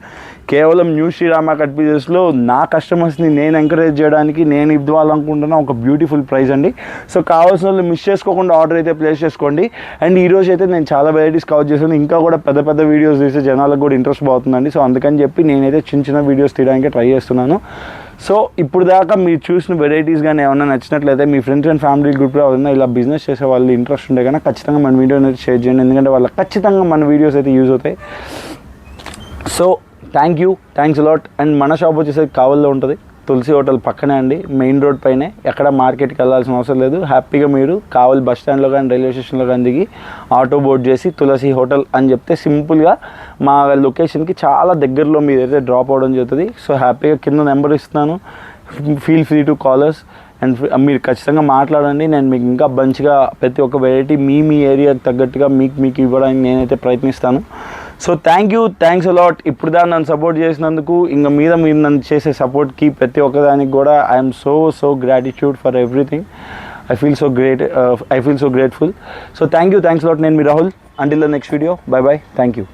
కేవలం న్యూ శ్రీరామ కట్ పీసెస్లో నా కస్టమర్స్ని నేను ఎంకరేజ్ చేయడానికి నేను ఇవ్వాలనుకుంటున్న ఒక బ్యూటిఫుల్ ప్రైస్ అండి. సో కావాల్సిన వాళ్ళు మిస్ చేసుకోకుండా ఆర్డర్ అయితే ప్లేస్ చేసుకోండి. అండ్ ఈరోజు అయితే నేను చాలా వెరైటీస్ కవర్ చేశాను. ఇంకా కూడా పెద్ద పెద్ద వీడియోస్ తీస్తే జనాలకు కూడా ఇంట్రెస్ట్ పోతుందండి. సో అందుకని చెప్పి నేనైతే చిన్న వీడియోస్ తీయడానికి ట్రై చేస్తున్నాను. సో ఇప్పుడు దాకా మీరు చూసిన వెరైటీస్ కానీ ఏమన్నా నచ్చినట్లయితే మీ ఫ్రెండ్స్ అండ్ ఫ్యామిలీ గ్రూప్లో ఏమన్నా ఇలా బిజినెస్ చేసే వాళ్ళు ఇంట్రెస్ట్ ఉంటే కానీ ఖచ్చితంగా మన వీడియోని అయితే షేర్ చేయండి. ఎందుకంటే వాళ్ళకి ఖచ్చితంగా మన వీడియోస్ అయితే యూజ్ అవుతాయి. So thanks allot. అండ్ మన షాప్ వచ్చేసరికి కావల్లో ఉంటుంది. తులసి హోటల్ పక్కనే అండి, మెయిన్ రోడ్ పైనే. ఎక్కడ మార్కెట్కి వెళ్ళాల్సిన అవసరం లేదు. హ్యాపీగా మీరు కావల్ బస్ స్టాండ్లో కానీ రైల్వే స్టేషన్లో కానీ దిగి ఆటో బోర్డ్ చేసి తులసి హోటల్ అని చెప్తే సింపుల్గా మా లొకేషన్కి చాలా దగ్గరలో మీరైతే డ్రాప్ అవ్వడం జరుగుతుంది. సో హ్యాపీగా కింద నెంబర్ ఇస్తున్నాను, feel free to callers. And మీరు ఖచ్చితంగా మాట్లాడండి. నేను మీకు ఇంకా మంచిగా ప్రతి ఒక్క వెరైటీ మీ ఏరియాకి తగ్గట్టుగా మీకు ఇవ్వడానికి నేనైతే ప్రయత్నిస్తాను. So thanks allot. ఇప్పుడు దాన్ని నన్ను సపోర్ట్ చేసినందుకు, ఇంకా మీరు నన్ను చేసే సపోర్ట్కి ప్రతి ఒక్కదానికి కూడా I'm so gratitude for everything. I feel so grateful. So thanks a lot. నేను మీ Rahul. Until the next video. Bye. Thank you.